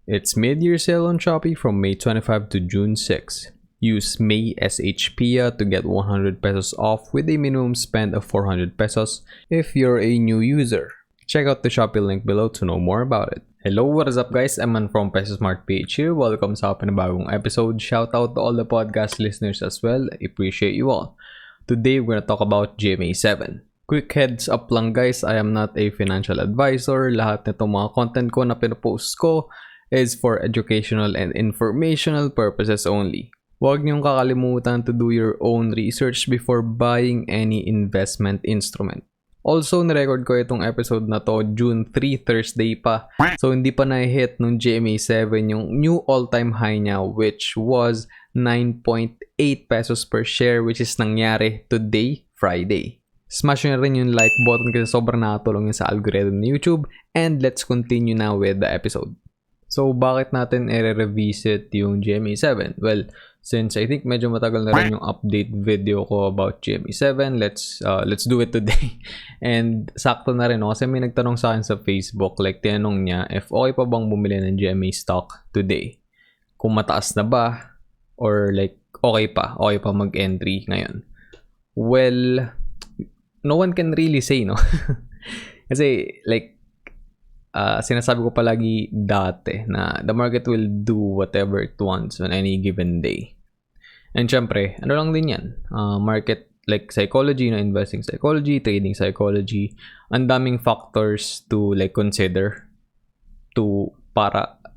It's mid-year sale on Shopee from May 25 to June 6. Use MAYSHPIA to get 100 pesos off with a minimum spend of 400 pesos if you're a new user. Check out the Shopee link below to know more about it. Hello, what is up guys? I'm from Peso Smart PH here. Welcome sa panibagong episode. Shout out to all the podcast listeners as well. I appreciate you all. Today we're gonna talk about GMA7. Quick heads up lang guys, I am not a financial advisor. Lahat nitong mga content ko na pinopost ko is for educational and informational purposes only. Huwag niyong kakalimutan to do your own research before buying any investment instrument. Also, nirecord ko itong episode na to June 3, Thursday pa. So, hindi pa na-hit nung GMA7 yung new all-time high niya, which was 9.8 pesos per share, which is nangyari today, Friday. Smash nyo na rin yung like button kasi sobrang nakatulong yun sa algorithm ni YouTube. And let's continue now with the episode. So, bakit natin i-revisit yung GMA7? Well, since I think medyo matagal na rin yung update video ko about GMA7, let's do it today. And sakto na rin, no? Kasi may nagtanong sa akin sa Facebook, like tinanong niya if okay pa bang bumili ng GMA stock today. Kung mataas na ba or like okay pa mag-entry ngayon. Well, no one can really say, no? Kasi like sinasabi ko palagi dati na the market will do whatever it wants on any given day. And syempre, ano lang din yan, market like psychology, investing psychology, trading psychology, ang daming factors to like consider to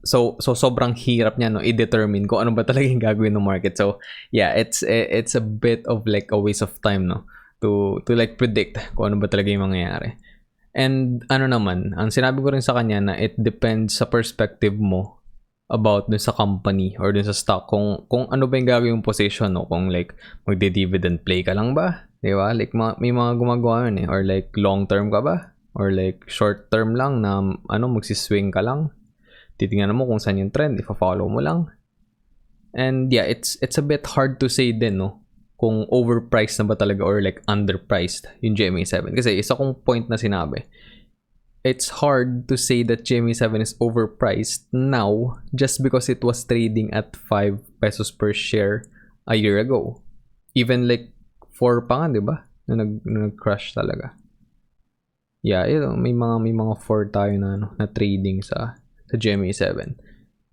so sobrang hirap niya, no, i-determine kung ano ba talaga yung gagawin ng market. So yeah, it's a bit of like a waste of time, no, to like predict kung ano ba talaga yung mangyayari. And ano naman, ang sinabi ko rin sa kanya na it depends sa perspective mo about dun sa company or dun sa stock. Kung ano ba yung gagawin yung position, no? Kung like magde-dividend play ka lang ba? Di ba? Like may mga gumagawa yun eh. Or like long term ka ba? Or like short term lang na magsiswing ka lang. Titingnan mo kung saan yung trend, ifa-follow mo lang. And yeah, it's a bit hard to say din, no? Kung overpriced na ba talaga or like underpriced yung GMA7. Kasi isa kong point na sinabi, it's hard to say that GMA7 is overpriced now just because it was trading at 5 pesos per share a year ago. Even like 4 pa nga, di ba? Na nag-crash talaga. Yeah, may mga 4 tayo na trading sa GMA7.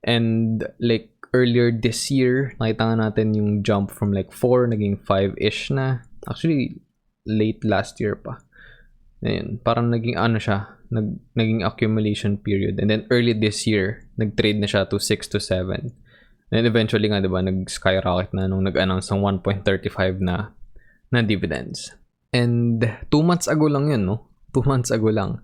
And like earlier this year, nakita nga natin yung jump from like 4, naging 5-ish na. Actually, late last year pa. Ayun, parang naging naging accumulation period. And then early this year, nag-trade na siya to 6 to 7. And eventually nga, diba, nag-skyrocket na nung nag-announce ng 1.35 na dividends. And 2 months ago lang yun, no? 2 months ago lang.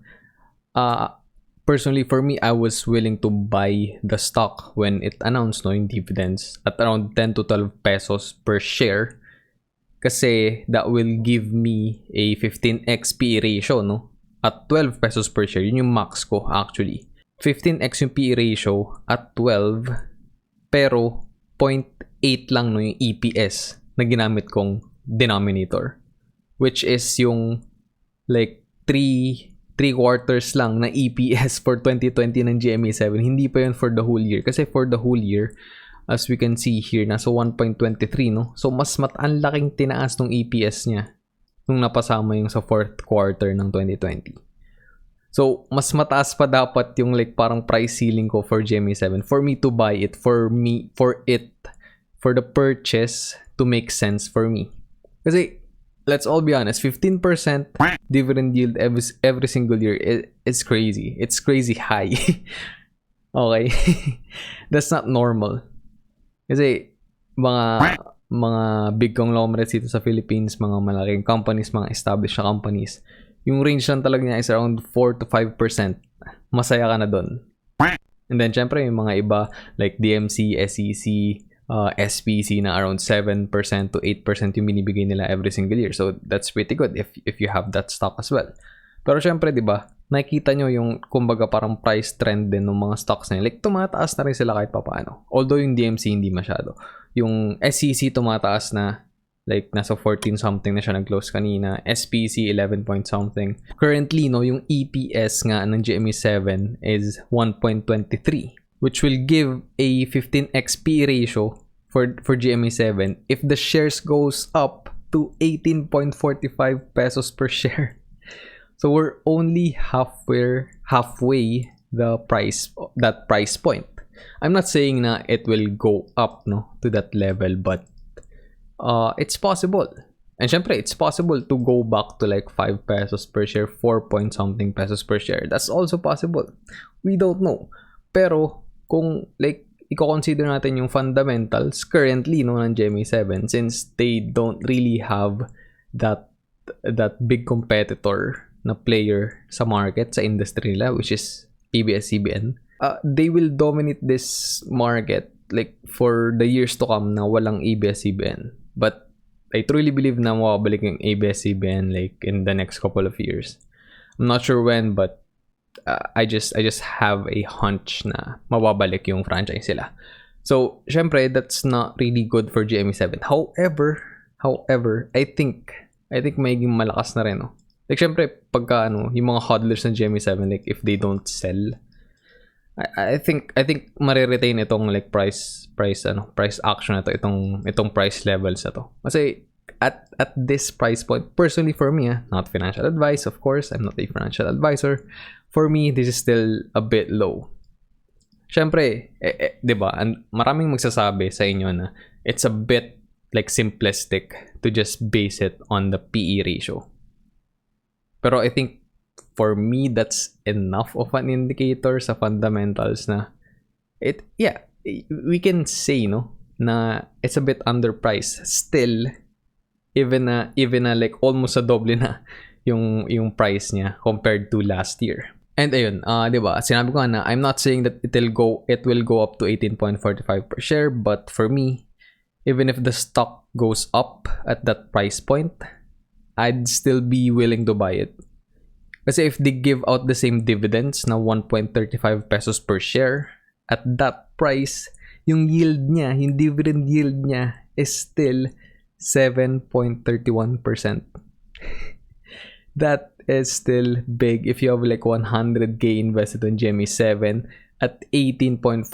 Personally, for me, I was willing to buy the stock when it announced, no, yung dividends at around 10 to 12 pesos per share. Kasi that will give me a 15x PE ratio, no? At 12 pesos per share. Yun yung max ko, actually. 15x yung PE ratio at 12, pero 0.8 lang, no, yung EPS na ginamit kong denominator. Which is yung like 3 quarters lang na EPS for 2020 ng GMA7. Hindi pa yun for the whole year. Kasi for the whole year, as we can see here, nasa 1.23, no? So, mas ang laking tinaas ng EPS niya nung napasama yung sa 4th quarter ng 2020. So, mas mataas pa dapat yung like parang price ceiling ko for GMA7 for me to buy it, for the purchase to make sense for me. Kasi, let's all be honest, 15% dividend yield every single year is crazy. It's crazy high. Okay? That's not normal. Kasi mga big conglomerates dito sa Philippines, mga malaking companies, mga established companies, yung range lang talaga niya is around 4 to 5%. Masaya ka na doon. And then, syempre, yung mga iba like DMC, SEC, SPC na around 7% to 8% yung binibigay nila every single year. So, that's pretty good if you have that stock as well. Pero syempre, di ba, nakikita nyo yung, kumbaga, parang price trend din ng mga stocks na yun. Like, tumataas na rin sila kahit papaano. Although, yung DMC hindi masyado. Yung SEC tumataas na, like, nasa 14 something na siya nag-close kanina. SPC, 11 point something. Currently, no, yung EPS nga ng GMA7 is 1.23. which will give a 15x P ratio for GMA7 if the shares goes up to 18.45 pesos per share. So we're only halfway the price, that price point. I'm not saying na it will go up to that level, but it's possible. And syempre, it's possible to go back to like 5 pesos per share, 4 point something pesos per share. That's also possible. We don't know. Pero kung like i-consider natin yung fundamentals currently ng GMA7, since they don't really have that big competitor na player sa market, sa industry nila, which is ABS-CBN, they will dominate this market like for the years to come na walang ABS-CBN. But I truly believe na mawabalik yung ABS-CBN like in the next couple of years. I'm not sure when, but I just have a hunch na mababalik yung franchise sila. So, syempre, that's not really good for GMA7. However, I think magiging malakas na rin, no? Like, syempre, pagka, yung mga hodlers ng GMA7, like, if they don't sell, I think mariretain itong, like, price action na to, itong price levels na to. Kasi, at this price point, personally for me, not financial advice, of course, I'm not a financial advisor. For me, this is still a bit low. Syempre, 'di ba? Maraming magsasabi sa inyo na it's a bit like simplistic to just base it on the PE ratio. Pero I think for me that's enough of an indicator sa fundamentals na we can say na it's a bit underpriced still, even na like almost a double na yung price niya compared to last year. And ayun, 'di ba? Sinabi ko na I'm not saying that it will go up to 18.45 per share, but for me, even if the stock goes up at that price point, I'd still be willing to buy it. Kasi if they give out the same dividends na 1.35 pesos per share at that price, yung yield niya, yung dividend yield niya is still 7.31%. That is still big if you have like 100k invested on GMA7 at 18.45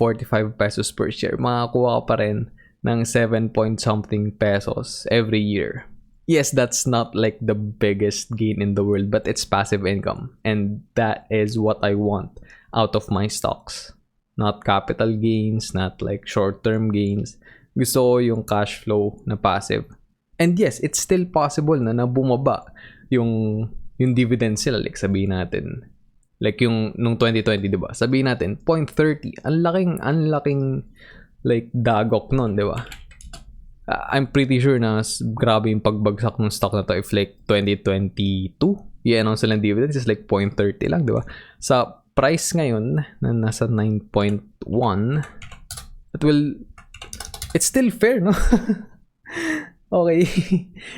pesos per share. Makakuha ka pa rin ng 7 point something pesos every year. Yes, that's not like the biggest gain in the world, but it's passive income. And that is what I want out of my stocks. Not capital gains, not like short-term gains. Gusto ko yung cash flow na passive. And yes, it's still possible na bumaba yung dividends sila, like sabihin natin like yung nung 2020, 'di ba? Sabihin natin 0.30. Ang laking like dagok nun, 'di ba? I'm pretty sure na grabe yung pagbagsak ng stock na to if like 2022 i-announce sila ng dividends is like 0.30 lang, 'di ba? Sa price ngayon na nasa 9.1, it's still fair, no? Okay.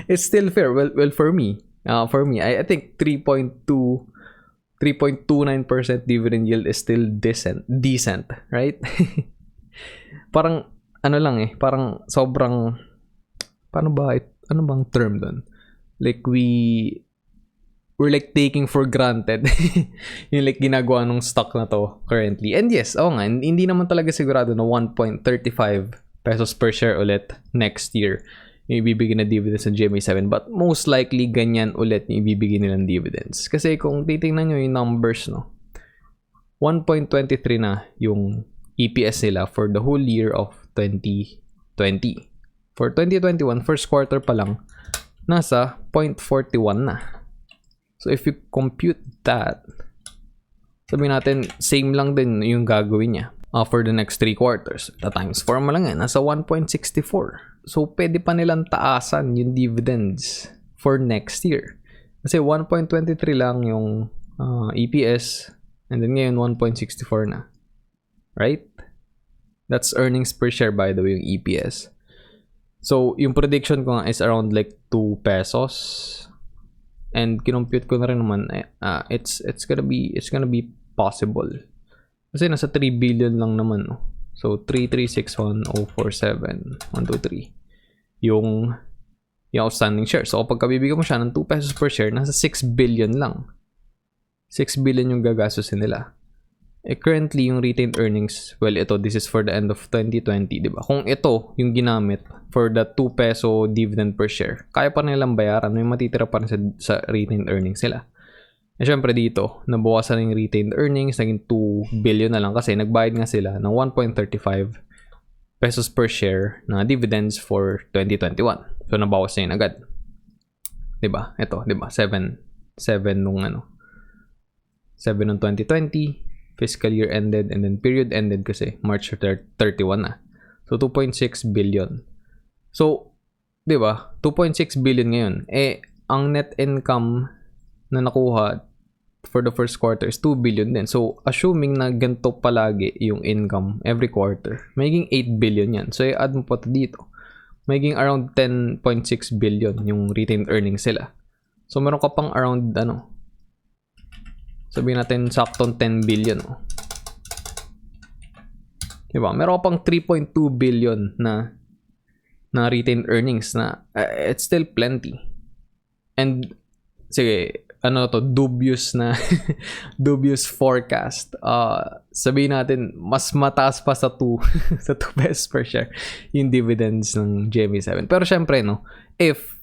It's still fair. Well for me, I think 3.29% dividend yield is still decent, right? Parang parang sobrang ano bang term doon? Like we're like taking for granted yung like ginagawa ng stock na to currently. And yes, hindi naman talaga sigurado na 1.35 pesos per share ulit next year yung ibibigay na dividends sa GMA7, but most likely ganyan ulit yung ibibigay nilang dividends. Kasi kung titingnan nyo yung numbers, 1.23 na yung EPS nila for the whole year of 2020. For 2021, first quarter pa lang, nasa 0.41 na. So if you compute that, sabihin natin, same lang din yung gagawin niya for the next 3 quarters. Times 4 mo lang yan, nasa 1.64. So, pwede pa nilang taasan yung dividends for next year. Kasi 1.23 lang yung EPS, and then ngayon 1.64 na. Right? That's earnings per share, by the way, yung EPS. So, yung prediction ko nga is around like 2 pesos. And kinompute ko na rin naman, it's gonna be possible. Kasi nasa 3 billion lang naman, no? So, 3361047 yung outstanding shares. So, kapag bibigyan mo siya ng 2 pesos per share, nasa 6 billion lang. 6 billion yung gagastusin nila. currently yung retained earnings, well, this is for the end of 2020, di ba? Kung ito yung ginamit for the 2 peso dividend per share, kaya pa nilang bayaran, may matitira pa rin sa retained earnings sila. Eh, syempre dito, nabawasan yung retained earnings, naging 2 billion na lang kasi nagbayad nga sila ng 1.35 pesos per share na dividends for 2021. So, nabawas na yun agad. Diba? Ito, diba? 7 nung 7 nung 2020, fiscal year ended, and then period ended kasi March 31 na. So, 2.6 billion. So, diba? 2.6 billion ngayon. Eh, ang net income na nakuha for the first quarter is 2 billion din. So, assuming na ganito palagi yung income every quarter, magiging 8 billion yan. So, i-add mo pa dito. Magiging around 10.6 billion yung retained earnings sila. So, meron ka pang around, sabihin natin, saktong 10 billion. Diba? Meron ka pang 3.2 billion na retained earnings na it's still plenty. And, sige, dubious na dubious forecast. Sabihin natin mas mataas pa sa 2 sa 2 pesos per share yung dividends ng GMA7. Pero syempre if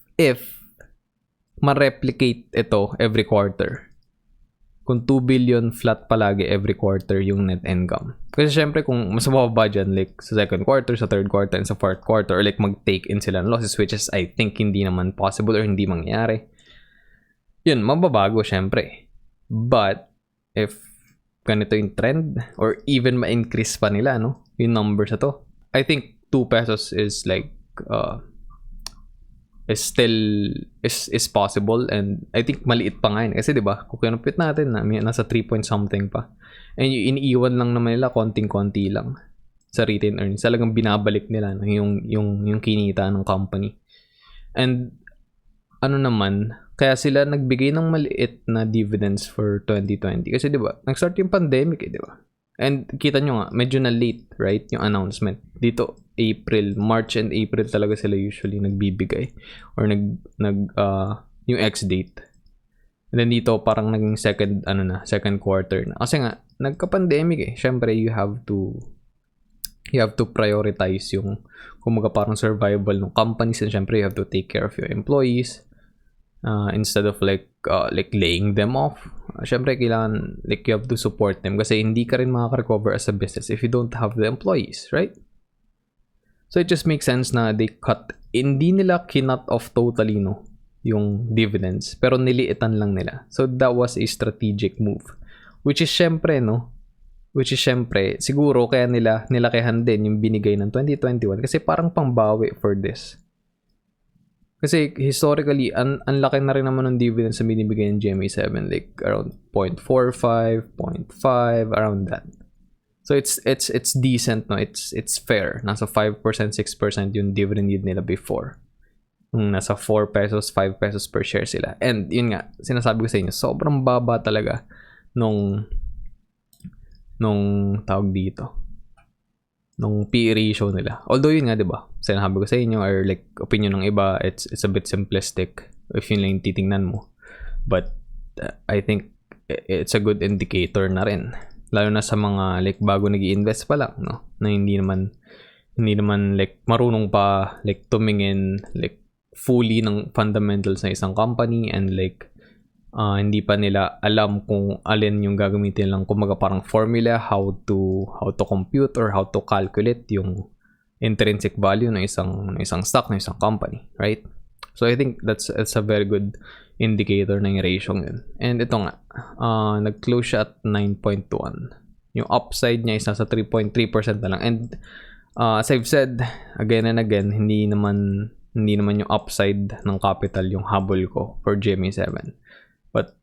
ma-replicate ito every quarter, kung 2 billion flat palagi every quarter yung net income. Kasi syempre kung mas mababa dyan, like sa second quarter, sa third quarter, and sa fourth quarter, or like mag-take in sila ng losses, which is I think hindi naman possible or hindi mangyayari, yun, mababago syempre. But, if ganito yung trend, or even ma-increase pa nila, yung numbers na to, I think 2 pesos is like, is still, is possible, and I think maliit pa nga yun. Kasi diba, kung kinupit natin, nasa 3 point something pa. And yung iniiwan lang naman nila, konting-konti lang sa retained earnings. Talagang binabalik nila yung kinita ng company. And, naman, kaya sila nagbigay ng maliit na dividends for 2020. Kasi diba, nag-start yung pandemic diba? And kita nyo nga, medyo na late, right? Yung announcement. Dito, March and April talaga sila usually nagbibigay. Or yung ex-date. And then dito, parang naging second quarter na. Kasi nga, nagka-pandemic Syempre, you have to prioritize yung, kumaga parang survival ng companies. And syempre, you have to take care of your employees. Instead of like laying them off, syempre kailangan you have to support them kasi hindi ka rin makaka-recover as a business if you don't have the employees, right? So it just makes sense na they hindi nila kinut off totally yung dividends, pero niliitan lang nila. So that was a strategic move, which is syempre siguro kaya nilakihan din yung binigay ng 2021 kasi parang pangbawi for this. Kasi historically, ang laki na rin naman ng dividends sa binibigay ng GMA7, like around 0.45, 0.5, around that. So it's decent, it's fair. Nasa 5%, 6% yung dividend yield nila before. Nasa 4 pesos, 5 pesos per share sila. And yun nga, sinasabi ko sa inyo, sobrang baba talaga nung tawag dito, nung PE ratio nila. Although yun nga, diba, sinasabi ko sa inyo, or like opinion ng iba, it's a bit simplistic if yun lang yung titingnan mo. But I think it's a good indicator na rin. Lalo na sa mga like bago nag-i-invest pa lang, na hindi naman like marunong pa like tumingin like fully ng fundamentals ng isang company, and like hindi pa nila alam kung alin yung gagamitin lang, kumaga parang formula how to compute or how to calculate yung intrinsic value ng isang stock, ng isang company, right? So I think that's a very good indicator ng ratio yun. And ito nga, nag-close siya at 9.1. Yung upside niya is nasa 3.3% na lang. And as I've said again and again, hindi naman yung upside ng capital yung habol ko for GMA7. But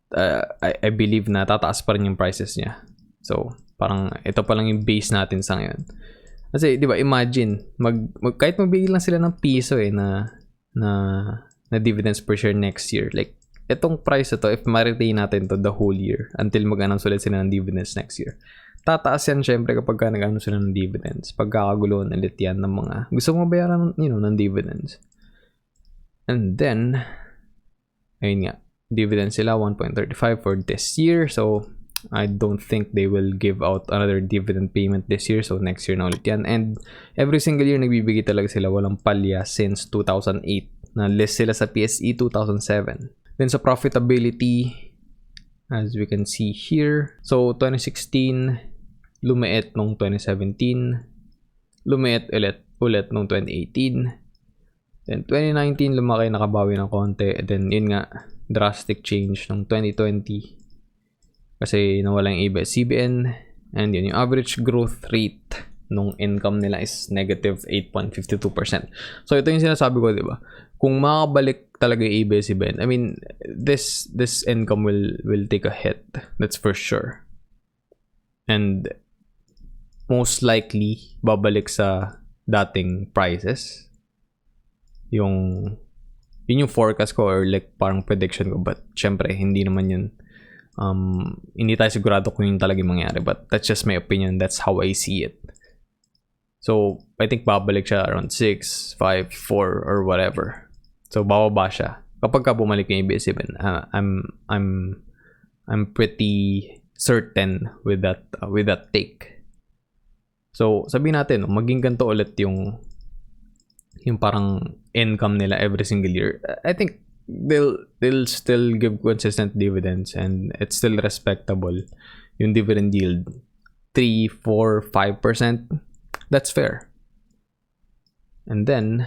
I believe na tataas pa rin yung prices niya. So, parang ito pa lang yung base natin sa ngayon. Kasi, di ba, imagine, kahit magbigay lang sila ng piso na dividends per share next year. Like, itong price ito, if ma-retain natin to the whole year until mag-announce ulit sila ng dividends next year, tataas yan syempre kapag nag-announce sila ng dividends. Pagkakaguluhan ulit yan ng mga gusto mong bayaran ng dividends. And then, ayun nga, dividend sila 1.35 for this year. So I don't think they will give out another dividend payment this year. So next year na ulit yan. And every single year nagbibigay talaga sila, walang palya since 2008. Na-list sila sa PSE 2007. Then sa profitability, as we can see here. So 2016, lumiit nung 2017. Lumiit ulit nung 2018. Then 2019, lumaki, nakabawi ng konti. Then yun nga, drastic change nung 2020. Kasi nawala yung ABS-CBN. And yun, yung average growth rate nung income nila is negative 8.52%. So ito yung sinasabi ko, di ba? Kung makabalik talaga yung ABS-CBN, I mean, this income will take a hit. That's for sure. And most likely, babalik sa dating prices. Yun yung forecast ko or like parang prediction ko. But syempre, hindi naman yun. Hindi tayo sigurado kung yun talaga mangyari, but that's just my opinion. That's how I see it. So I think babalik siya around 6, 5, 4 or whatever. So bababa siya kapag ka bumalik yung ABS-CBN. I'm pretty certain with that take. So sabihin natin, maging ganito ulit yung parang income nila every single year. I think they'll still give consistent dividends and it's still respectable. Yung dividend yield 3, 4, 5%, that's fair. And then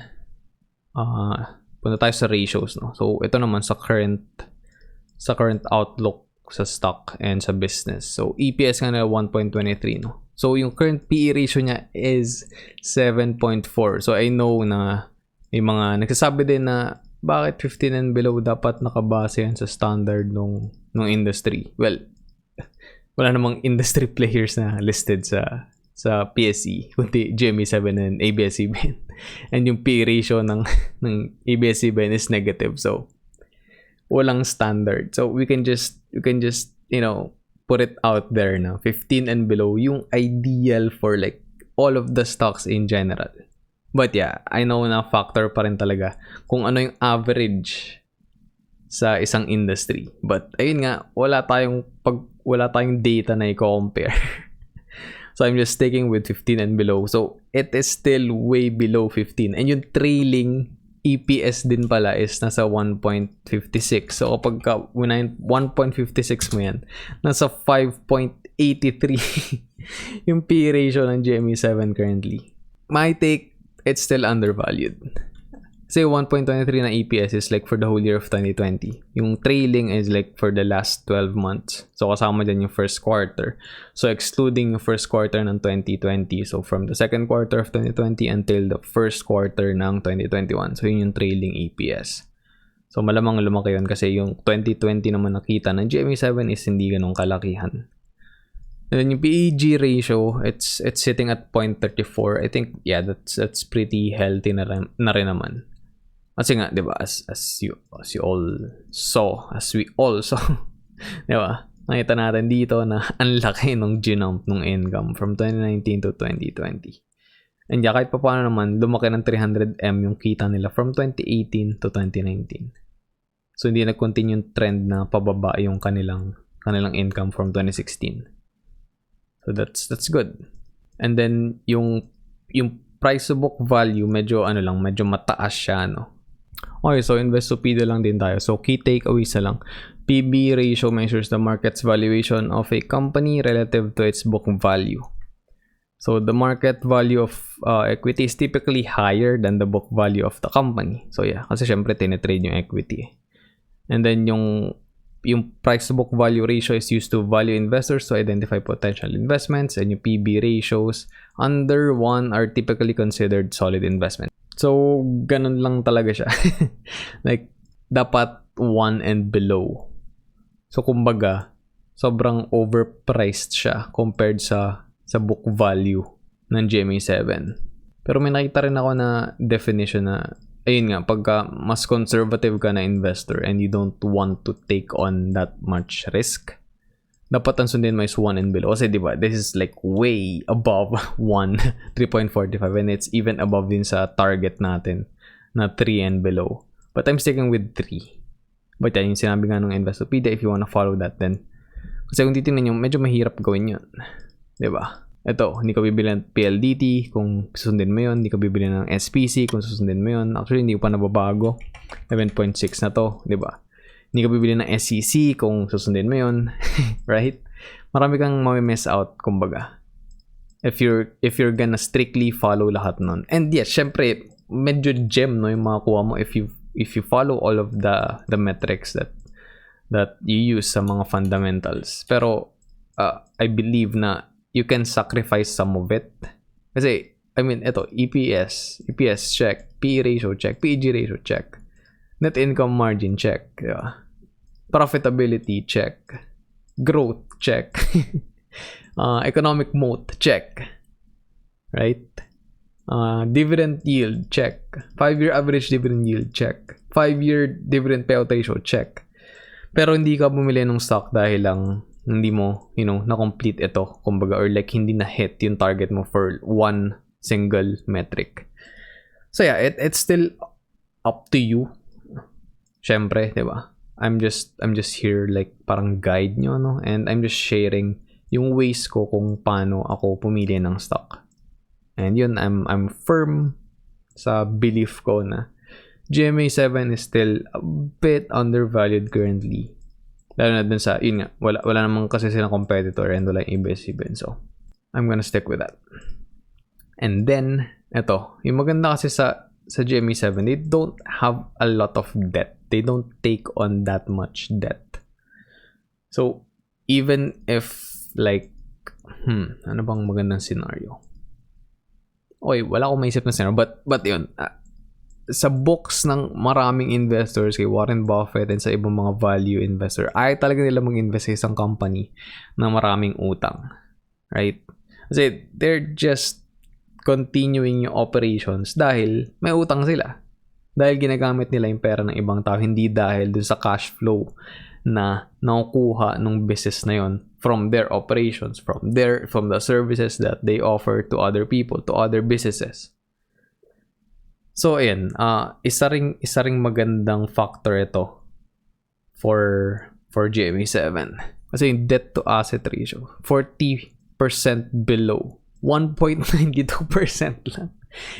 punta tayo sa ratios, no. So ito naman sa current outlook sa stock and sa business. So EPS nga nila 1.23, no. So yung current PE ratio niya is 7.4. So I know na may mga nagsasabi din na bakit 15 and below dapat nakabase yan sa standard nung industry. Well, wala namang industry players na listed sa PSE, kundi GMA7 and ABS-CBN. And yung P ratio ng ABS-CBN is negative. So walang standard. So we can just put it out there na 15 and below yung ideal for like all of the stocks in general. But yeah, I know na factor pa rin talaga kung ano yung average sa isang industry. But ayun nga, wala tayong data na i-compare. So I'm just sticking with 15 and below. So it is still way below 15. And yung trailing EPS din pala is nasa 1.56. So kapag 1.56 mo yan, nasa 5.83 yung P ratio ng GMA7 currently. My take, it's still undervalued. Say 1.23 na EPS is like for the whole year of 2020. Yung trailing is like for the last 12 months. So kasama dyan yung first quarter. So excluding yung first quarter ng 2020. So from the second quarter of 2020 until the first quarter ng 2021. So yun yung trailing EPS. So malamang lumaki yun kasi yung 2020 naman nakita ng GMA7 is hindi ganun kalakihan. And then yung PEG ratio, it's sitting at 0.34. I think, yeah, that's pretty healthy na rin naman. Kasi nga, di ba, as we all saw, di ba, nakita natin dito na ang laki nung ginump nung income from 2019 to 2020. And yeah, kahit pa paano naman, lumaki ng 300M yung kita nila from 2018 to 2019. So, hindi nag-continue yung trend na pababa yung kanilang income from 2016. So that's good. And then yung price to book value medyo mataas siya, no. Okay, so Investopedia lang din tayo. So key takeaways na lang. PB ratio measures the market's valuation of a company relative to its book value. So the market value of equity is typically higher than the book value of the company. So yeah, kasi syempre tinitrade yung equity. And then yung price to book value ratio is used to value investors to identify potential investments, and yung PB ratios under 1 are typically considered solid investment. So ganun lang talaga siya. Like dapat 1 and below. So kumbaga sobrang overpriced siya compared sa book value ng GMA7. Pero may nakita rin ako na definition na ayun nga, pagka mas conservative ka na investor and you don't want to take on that much risk, dapat ang sundin mo is 1 and below. Kasi diba, this is like way above 1, 3.45, and it's even above din sa target natin na 3 and below. But I'm sticking with 3. But yan, yung sinabi nga ng Investopedia, if you wanna follow that then. Kasi kung titingnan nyo, medyo mahirap gawin yun. Diba? Ito, hindi ka bibili ng PLDT kung susundin mo yun. Hindi ka bibili ng SPC kung susundin mo yun. Actually, hindi ko pa nababago. 11.6 na to, diba? Hindi ka bibili ng SCC kung susundin mo yun. Right? Marami kang mami-miss out, kumbaga. If you're gonna strictly follow lahat nun. And yes, syempre, medyo gem no yung makakuha mo if you follow all of the metrics that you use sa mga fundamentals. Pero I believe na you can sacrifice some of it. Kasi I mean, ito EPS check, PE ratio check, PEG ratio check, net income margin check, yeah. Profitability check, growth check, economic moat check, right? Dividend yield, check. 5-year average dividend yield, check. 5-year dividend payout ratio, check. Pero hindi ka bumili ng stock dahil lang hindi mo, na-complete ito, kumbaga, or like hindi na-hit yung target mo for one single metric. So yeah, it's still up to you. Syempre, di ba? I'm just here like parang guide nyo, no? And I'm just sharing yung ways ko kung paano ako pumili ng stock. And yun, I'm firm sa belief ko na GMA7 is still a bit undervalued currently. Lalo na dun sa, yun nga, wala namang kasi silang competitor and wala yung ABS-CBN. So, I'm gonna stick with that. And then, eto, yung maganda kasi sa GMA7, they don't have a lot of debt. They don't take on that much debt. So, even if like, ano bang magandang scenario? Okay, wala akong maisip na scenario. But yun, sa books ng maraming investors, kay Warren Buffett and sa ibang mga value investor, ay talaga nila mag-invest sa isang company na maraming utang. Right? Kasi they're just continuing yung operations dahil may utang sila. Dahil ginagamit nila yung pera ng ibang tao, hindi dahil dun sa cash flow na nakukuha ng business na yon from their operations, from the services that they offer to other people, to other businesses. So ayan, isa ring magandang factor ito for GMA7. Kasi yung debt to asset ratio, 40% below, 1.92% lang.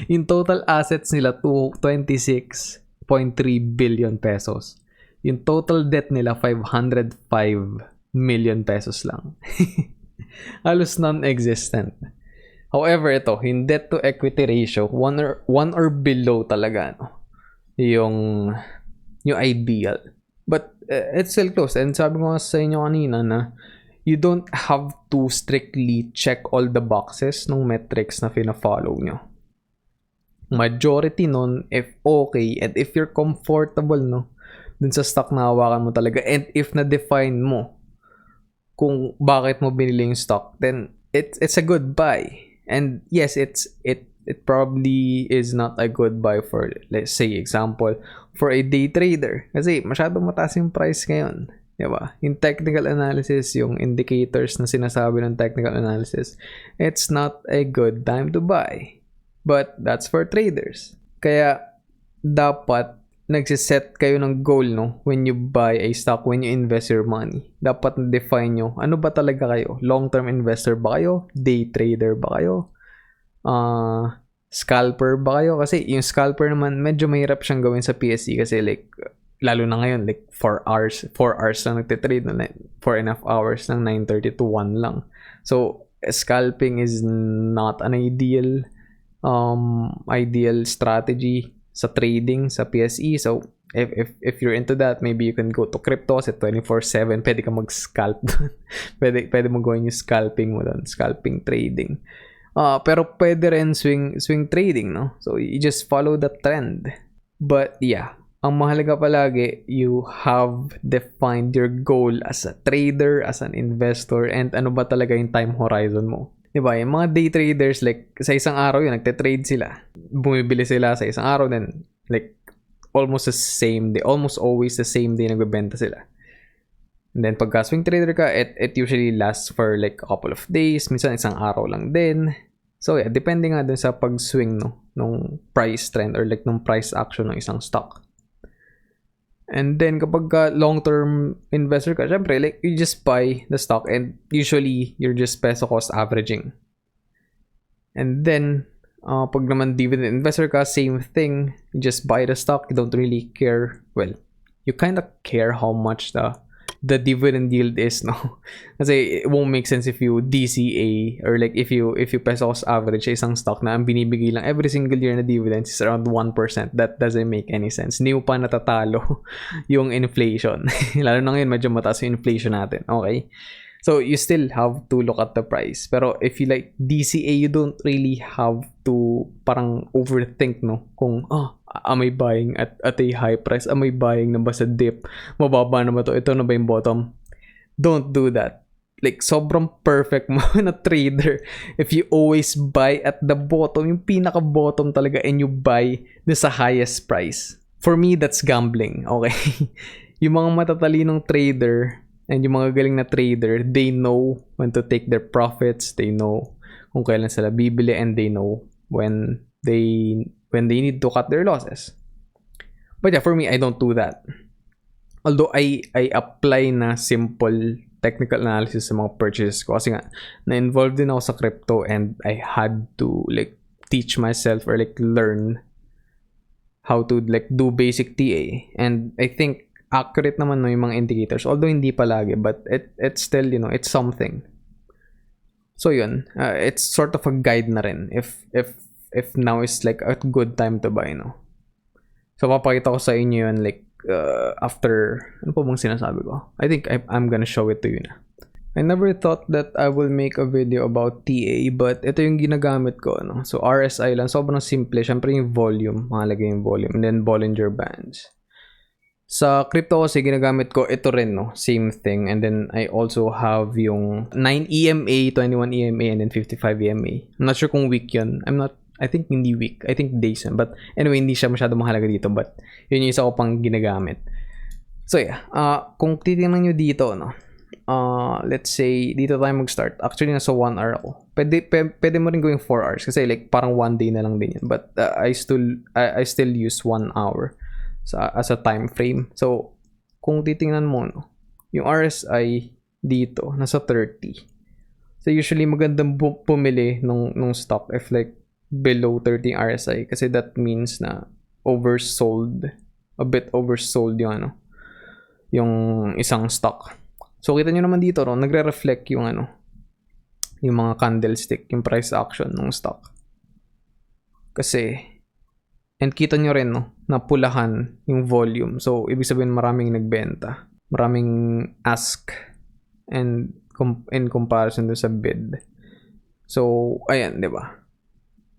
Yung total assets nila, 26.3 billion pesos. Yung total debt nila, 505 million pesos lang. Halos non-existent. However, ito, yung debt to equity ratio, 1 or below talaga, no? Yung ideal. But it's still close. And sabi ko sa inyo kanina na you don't have to strictly check all the boxes ng metrics na fina-follow nyo. Majority nun, if okay, and if you're comfortable, no, dun sa stock na hawakan mo talaga, and if na-define mo kung bakit mo binili yung stock, then it's a good buy. And yes, it probably is not a good buy for, let's say, example, for a day trader. Kasi masyadong mataas yung price ngayon. Diba? Yung technical analysis, yung indicators na sinasabi ng technical analysis, it's not a good time to buy. But that's for traders. Kaya dapat nagsiset kayo ng goal, no, when you buy a stock, when you invest your money. Dapat na-define nyo, ano ba talaga kayo? Long-term investor ba kayo? Day trader ba kayo? Scalper ba kayo? Kasi yung scalper naman, medyo mahirap siyang gawin sa PSE kasi like, lalo na ngayon, like 4 hours lang nagtitrade, 4.5 hours lang, 9:30 to 1 lang. So, scalping is not an ideal strategy sa trading sa PSE. So if you're into that, maybe you can go to crypto kasi 24/7 pwede ka mag-scalp doon. pwede mo gawin yung scalping mo doon, scalping trading. Pero pwede rin swing trading, no? So you just follow the trend. But yeah, ang mahalaga palagi, you have defined your goal as a trader, as an investor, and ano ba talaga yung time horizon mo. Diba? Yung mga day traders, like, sa isang araw yun, nagte-trade sila. Bumibili sila sa isang araw, then, like, almost always the same day nagbebenta sila. And then, pagka swing trader ka, it usually lasts for, like, a couple of days. Minsan, isang araw lang din. So, yeah, depende nga dun sa pag-swing, no, nung price trend or, like, nung price action ng isang stock. And then kapag long-term investor ka, syempre, like, you just buy the stock and usually you're just peso cost averaging. And then, pag naman dividend investor ka, same thing. You just buy the stock. You don't really care. Well, you kind of care how much the dividend yield is, no? Kasi it won't make sense if you DCA or like if you peso cost average isang stock na ang binibigay lang every single year na dividends is around 1%. That doesn't make any sense. Hindi mo pa natatalo yung inflation. Lalo na ngayon, medyo mataas yung inflation natin. Okay? So, you still have to look at the price. Pero if you like DCA, you don't really have to parang overthink, no? Kung, am I buying at a high price? Am I buying na ba sa dip? Mababa na ba to? Ito na ba yung bottom? Don't do that. Like, sobrang perfect mo na trader if you always buy at the bottom, yung pinaka-bottom talaga, and you buy na sa highest price. For me, that's gambling, okay? Yung mga matatalinong trader and yung mga galing na trader, they know when to take their profits, they know kung kailan sila bibili, and they know when they need to cut their losses. But yeah, for me, I don't do that. Although I apply na simple technical analysis sa mga purchases ko kasi nga na-involved din ako sa crypto and I had to like teach myself or like learn how to like do basic TA, and I think accurate naman no yung mga indicators, although hindi palagi, but it's still, you know, it's something. So yun, it's sort of a guide na rin if now is like a good time to buy, no. So papakita ko sa inyo yun like after, ano po bang sinasabi ko? I think I'm gonna show it to you na. I never thought that I will make a video about TA, but ito yung ginagamit ko, no. So RSI lang, sobrang simple. Syempre yung volume, mahalagay yung volume, and then Bollinger Bands. Sa crypto kasi ginagamit ko ito rin, no, same thing. And then I also have yung 9 EMA, 21 EMA, and then 55 EMA. I'm not sure kung week yun. I think hindi week. I think days yun. But anyway, hindi siya masyado mahalaga dito. But yun yung isa ko pang ginagamit. So yeah, kung titingnan nyo dito, no, let's say dito tayo mag-start. Actually, nasa 1 hour ako. Pwede mo rin gawing 4 hours kasi like parang 1 day na lang din yun. But I still use 1 hour as a time frame. So, kung titingnan mo, no, yung RSI dito, nasa 30. So, usually magandang pumili nung stock if like below 30 RSI kasi that means na oversold, a bit oversold yung ano, yung isang stock. So, kita nyo naman dito, no, nagre-reflect yung ano, yung mga candlestick, yung price action ng stock. Kasi, and kita nyo rin, no, na pulahan yung volume. So, ibig sabihin maraming nagbenta. Maraming ask and in comparison to sa bid. So, ayan, di ba?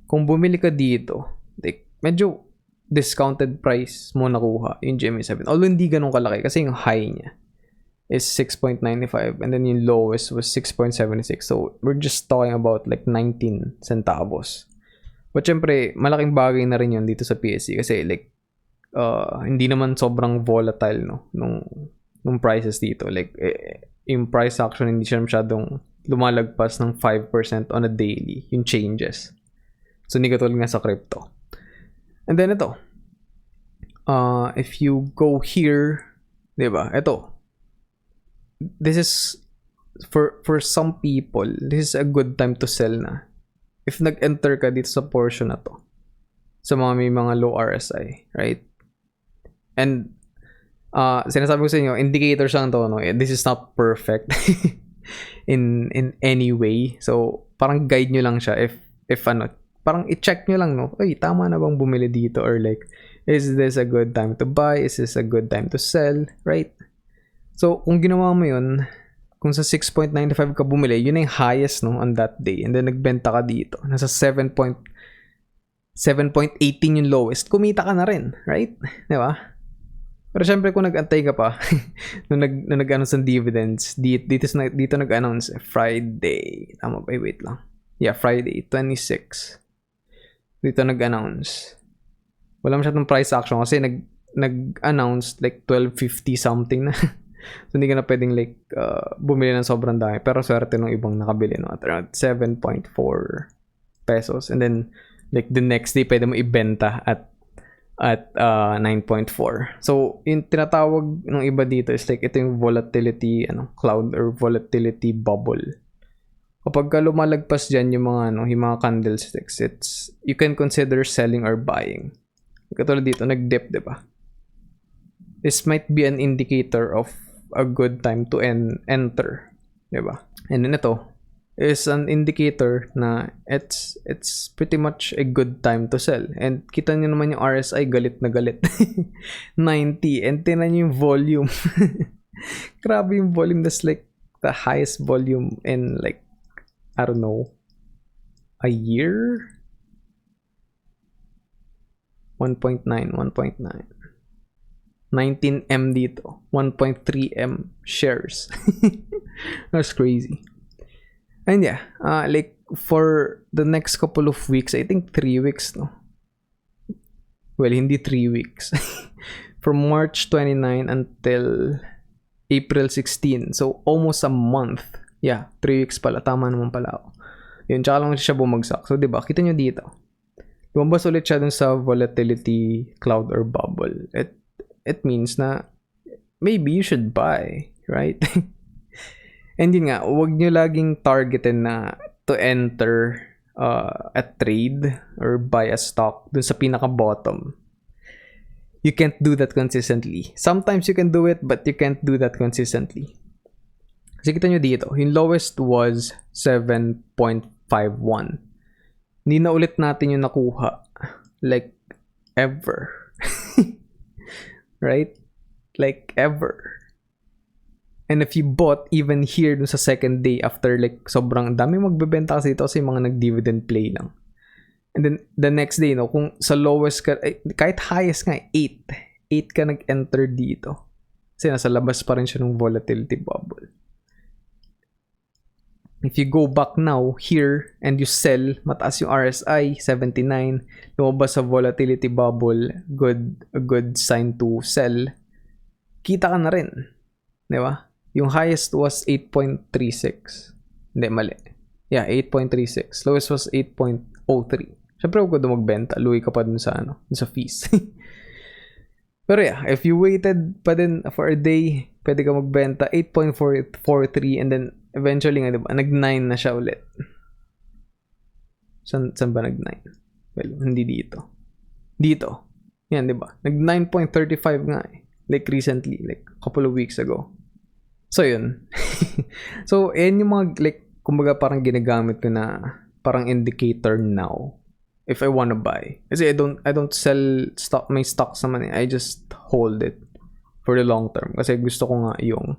Kung bumili ka dito, like, medyo discounted price mo nakuha yung GMA7. Although hindi ganun kalaki kasi yung high niya is 6.95 and then yung lowest was 6.76. So, we're just talking about like 19 centavos. But syempre, malaking bagay na rin yun dito sa PSE kasi like hindi naman sobrang volatile, no, nung prices dito. Like yung price action hindi siya masyadong lumalagpas ng 5% on a daily, yung changes. So hindi katulad nga sa crypto. And then ito, if you go here, di ba? Ito, this is for some people, this is a good time to sell na. If nag-enter ka dito sa portion na to, sa mga may mga low RSI, right? And sinasabi ko sa inyo, indicators lang to, no? This is not perfect in any way. So, parang guide nyo lang siya if ano, parang i-check nyo lang, no? Ay, tama na bang bumili dito? Or like, is this a good time to buy? Is this a good time to sell? Right? So, kung ginawa mo yun, kung sa 6.95 ka bumili, yun na yung highest, no, on that day. And then, nagbenta ka dito. Nasa 7.18 yung lowest. Kumita ka na rin. Right? Di ba? Pero syempre, kung nag-antay ka pa, nung nag-announce ng dividends, dito nag-announce Friday. Tama ba? Wait lang. Yeah, Friday, 26. Dito nag-announce. Wala masyadong price action kasi nag-announce like 12.50 something na. So, hindi ka na pwedeng like bumili ng sobrang dami. Pero swerte nung ibang nakabili, no? At around 7.4 pesos. And then, like the next day, pwede mo ibenta at at 9.4. So, yung tinatawag ng iba dito is like ito yung volatility cloud or volatility bubble. Kapag lumalagpas dyan yung mga candlesticks, you can consider selling or buying. Katulad dito, nag-dip, diba? This might be an indicator of a good time to enter, diba? And then ito is an indicator na it's pretty much a good time to sell. And kita nyo naman yung RSI, galit na galit. 90. And tinan nyo yung volume. Grabe yung volume. That's like the highest volume in like, I don't know, a year? 1.9. 19M dito. 1.3M shares. That's crazy. And yeah, like for the next couple of weeks, I think 3 weeks, no? Well, hindi 3 weeks. From March 29 until April 16. So, almost a month. Yeah, 3 weeks pala. Tama naman pala ako. Yun, tsaka lang siya bumagsak. So, diba, kita nyo dito. Lumabas ulit siya dun sa volatility cloud or bubble. It means na maybe you should buy, right? And yun nga, huwag nyo laging targetin na to enter a trade or buy a stock dun sa pinaka-bottom. You can't do that consistently. Sometimes you can do it, but you can't do that consistently. Kasi kita nyo dito, yung lowest was 7.51. Hindi na ulit natin yung nakuha. Like, ever. Right? Like, ever. And if you bought even here dun sa second day after like sobrang dami magbebenta kasi dito kasi mga nag-dividend play lang. And then the next day, no, kung sa lowest ka, kahit highest nga, 8 ka nag-enter dito. Kasi nasa labas pa rin siya ng volatility bubble. If you go back now here and you sell, mataas yung RSI, 79, lumabas sa volatility bubble, a good sign to sell, kita ka na rin. Di ba? Yung highest was 8.36. Hindi, mali. Yeah, 8.36. Lowest was 8.03. Siyempre, huwag ka doon magbenta. Luwi ka pa dun sa, dun sa fees. Pero yeah, if you waited pa din for a day, pwede ka magbenta 8.43 and then eventually nga, diba, nag-9 na siya ulit. Saan ba nag-9? Well, hindi dito. Dito. Yan, diba? Nag-9.35 nga eh. Like recently, like a couple of weeks ago. So, yun. So, yan yung mga, like, kumbaga parang ginagamit ko na parang indicator now. If I wanna buy. Kasi I don't sell stock, may stocks naman eh. I just hold it for the long term. Kasi gusto ko nga yung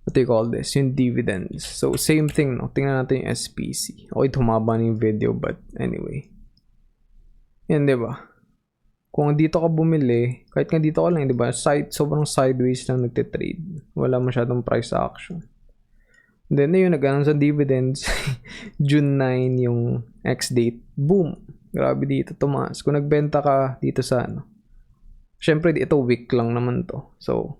what do you call this? Yung dividends. So, same thing, no? Tingnan natin yung SPC. Okay, tumaba na yung video, but anyway. Yan, diba? Kung dito ka bumili, kahit nga dito ka lang, diba? Sobrang sideways lang nagtitrade. Wala masyadong price action. Then, yun, nag-announce sa dividends. June 9 yung ex-date. Boom! Grabe dito, tumaas. Kung nagbenta ka dito sa syempre, ito week lang naman to. So,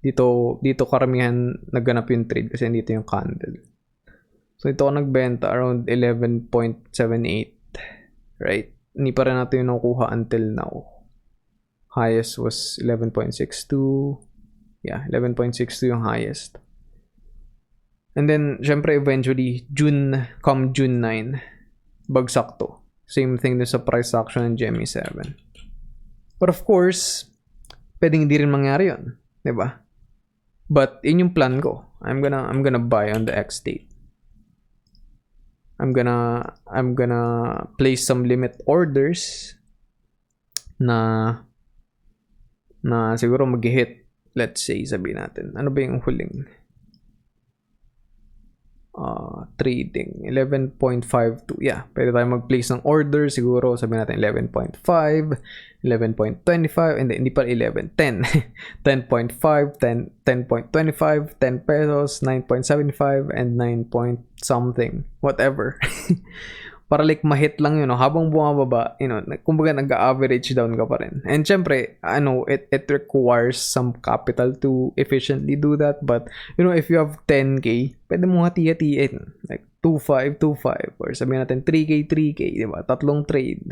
dito karamihan nagganap yung trade kasi dito yung candle. So, ito ako nagbenta around 11.78. Right? Hindi pa rin natin yung nakuha until now. Highest was 11.62. Yeah, 11.62 yung highest. And then, syempre, eventually, come June 9, bagsak to. Same thing din sa price action ng GMA7. But of course, pwedeng hindi rin mangyari yun. Diba? But, yun yung plan ko. I'm gonna buy on the X date. I'm gonna place some limit orders na siguro mag-hit. Let's say, sabihin natin. Ano ba yung huling? Trading 11.52. Yeah, pwede tayo mag-place ng order siguro, sabihin natin 11.5, 11.25, hindi pa 11, 10. 10.5, 10.25, 10 pesos, 9.75 and 9 point something, whatever. Para like ma-hit lang yun, no? Habang bumababa, kumbaga nag-average down ka pa rin. And syempre, it requires some capital to efficiently do that. But, if you have 10K, pwede mo hati-hatiin. Like, 2.5, 2.5. Or sabihin natin, 3K, 3K, diba? Tatlong trade.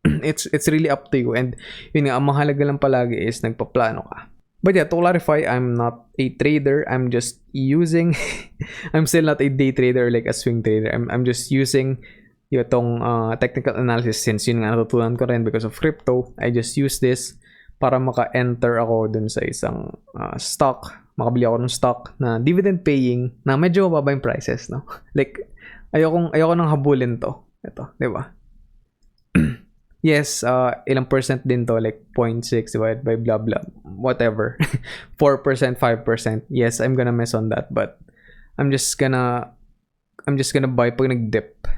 It's really up to you. And yun nga, ang mahalaga lang palagi is nagpaplano ka. But yeah, to clarify, I'm not a trader. I'm just using I'm still not a day trader like a swing trader. I'm just using itong technical analysis since yun nga natutunan ko rin because of crypto. I just use this para maka-enter ako dun sa isang stock. Makabili ako ng stock na dividend paying na medyo mababa yung prices, no? Like, ayoko nang habulin to. Ito, di ba? Yes, ilang percent din to, like 0.6 divided by blah blah, whatever. 4%, 5%. Yes, I'm gonna mess on that, but I'm just gonna buy pag nag-dip.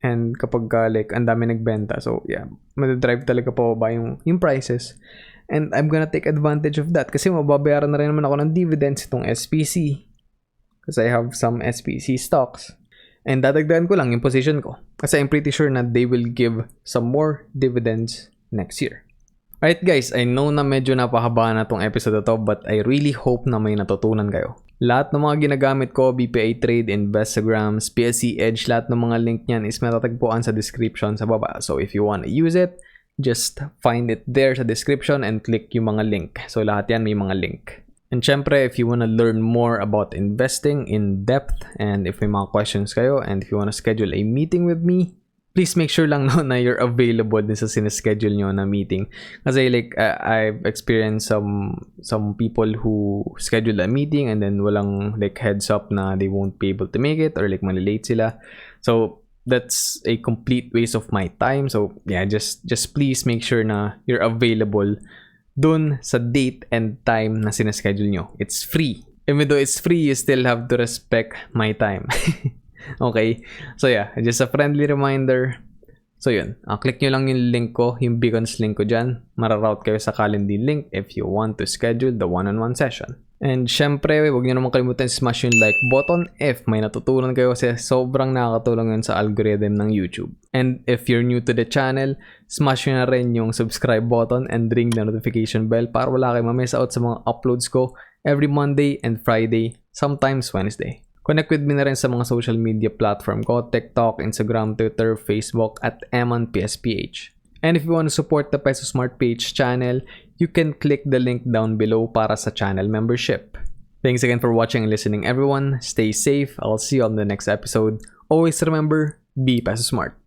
And kapag like ang dami nagbenta. So, yeah, madadrive talaga pa ba yung prices. And I'm gonna take advantage of that kasi mababayaran na rin naman ako ng dividends itong SPC. Because I have some SPC stocks. And dadagdagan ko lang yung position ko. Kasi I'm pretty sure na they will give some more dividends next year. Alright guys, I know na medyo napahaba na tong episode na to, but I really hope na may natutunan kayo. Lahat ng mga ginagamit ko, BPI Trade, Investagrams, PSC Edge, lahat ng mga link niyan is matatagpuan sa description sa baba. So if you want to use it, just find it there sa description and click yung mga link. So lahat yan may mga link. And syempre, if you want to learn more about investing in depth and if may mga questions kayo and if you want to schedule a meeting with me, please make sure lang no, na you're available din sa sineschedule nyo na meeting. Kasi like, I've experienced some people who schedule a meeting and then walang like heads up na they won't be able to make it or like malilate sila. So, that's a complete waste of my time. So, yeah, just please make sure na you're available dun sa date and time na sineschedule nyo. It's free. Even though it's free, you still have to respect my time. Okay? So yeah, just a friendly reminder. So yun, click nyo lang yung link ko, yung beacons link ko dyan. Mararoute kayo sa Calendly link if you want to schedule the one-on-one session. And syempre, huwag nyo naman kalimutan smash yung like button if may natutunan kayo kasi sobrang nakakatulong yun sa algorithm ng YouTube. And if you're new to the channel, smash nyo na rin yung subscribe button and ring the notification bell para wala kayo ma-miss out sa mga uploads ko every Monday and Friday, sometimes Wednesday. Connect with me na rin sa mga social media platform ko, TikTok, Instagram, Twitter, Facebook at emanpsph. And if you want to support the Peso Smart Page channel, you can click the link down below para sa channel membership. Thanks again for watching and listening everyone. Stay safe. I'll see you on the next episode. Always remember, be Peso Smart.